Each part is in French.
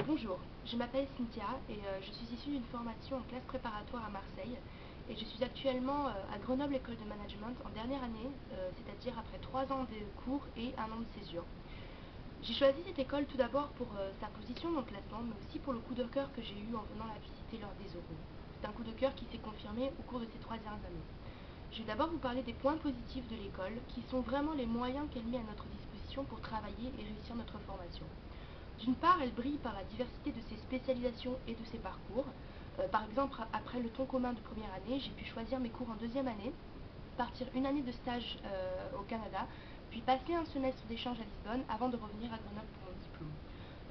Bonjour, je m'appelle Cynthia et je suis issue d'une formation en classe préparatoire à Marseille et je suis actuellement à Grenoble École de Management en dernière année, c'est-à-dire après 3 ans de cours et 1 an de césure. J'ai choisi cette école tout d'abord pour sa position dans le classement, mais aussi pour le coup de cœur que j'ai eu en venant la visiter lors des oraux. C'est un coup de cœur qui s'est confirmé au cours de ces 3 dernières années. Je vais d'abord vous parler des points positifs de l'école, qui sont vraiment les moyens qu'elle met à notre disposition pour travailler et réussir notre formation. D'une part, elle brille par la diversité de ses spécialisations et de ses parcours. Par exemple, après le tronc commun de première année, j'ai pu choisir mes cours en deuxième année, partir une année de stage au Canada, puis passer un semestre d'échange à Lisbonne avant de revenir à Grenoble pour mon diplôme.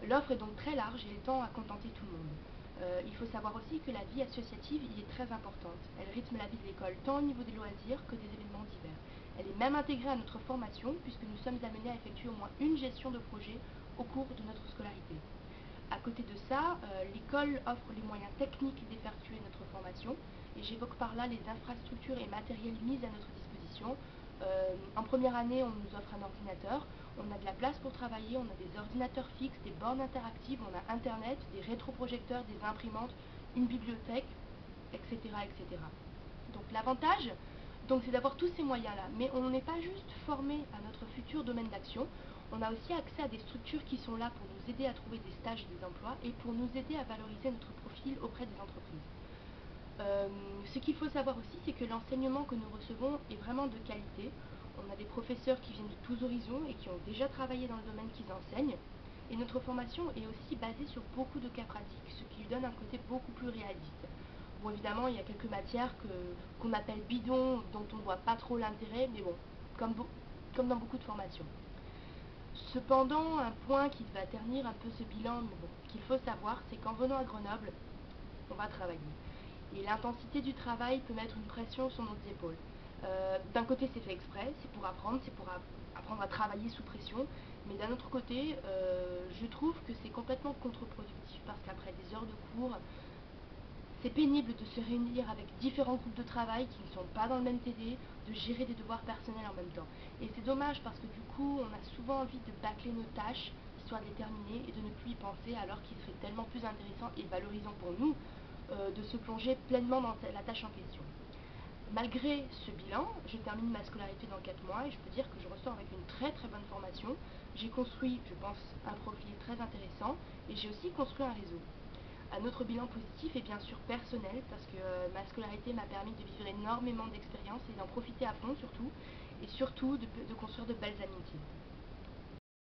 L'offre est donc très large et elle tend à contenter tout le monde. Il faut savoir aussi que la vie associative y est très importante. Elle rythme la vie de l'école tant au niveau des loisirs que des événements divers. Elle est même intégrée à notre formation puisque nous sommes amenés à effectuer au moins une gestion de projet au cours de notre scolarité. À côté de ça, l'école offre les moyens techniques d'effectuer notre formation et j'évoque par là les infrastructures et matériels mis à notre disposition. En première année, on nous offre un ordinateur, on a de la place pour travailler, on a des ordinateurs fixes, des bornes interactives, on a internet, des rétroprojecteurs, des imprimantes, une bibliothèque, etc. etc. Donc l'avantage, c'est d'avoir tous ces moyens-là, mais on n'est pas juste formé à notre futur domaine d'action, on a aussi accès à des structures qui sont là pour nous aider à trouver des stages et des emplois et pour nous aider à valoriser notre profil auprès des entreprises. Ce qu'il faut savoir aussi, c'est que l'enseignement que nous recevons est vraiment de qualité. On a des professeurs qui viennent de tous horizons et qui ont déjà travaillé dans le domaine qu'ils enseignent. Et notre formation est aussi basée sur beaucoup de cas pratiques, ce qui lui donne un côté beaucoup plus réaliste. Bon, évidemment, il y a quelques matières qu'on appelle bidons, dont on ne voit pas trop l'intérêt, mais bon, comme dans beaucoup de formations. Cependant, un point qui va ternir un peu ce bilan, mais bon, qu'il faut savoir, c'est qu'en venant à Grenoble, on va travailler. Et l'intensité du travail peut mettre une pression sur nos épaules. D'un côté, c'est fait exprès, c'est pour apprendre à travailler sous pression, mais d'un autre côté, je trouve que c'est complètement contre-productif parce qu'après des heures de cours, c'est pénible de se réunir avec différents groupes de travail qui ne sont pas dans le même TD, de gérer des devoirs personnels en même temps. Et c'est dommage parce que du coup, on a souvent envie de bâcler nos tâches, histoire de les terminer et de ne plus y penser, alors qu'il serait tellement plus intéressant et valorisant pour nous de se plonger pleinement dans la tâche en question. Malgré ce bilan, je termine ma scolarité dans 4 mois et je peux dire que je ressors avec une très très bonne formation. J'ai construit, je pense, un profil très intéressant et j'ai aussi construit un réseau. Un autre bilan positif est bien sûr personnel parce que ma scolarité m'a permis de vivre énormément d'expériences et d'en profiter à fond surtout, et surtout de construire de belles amitiés.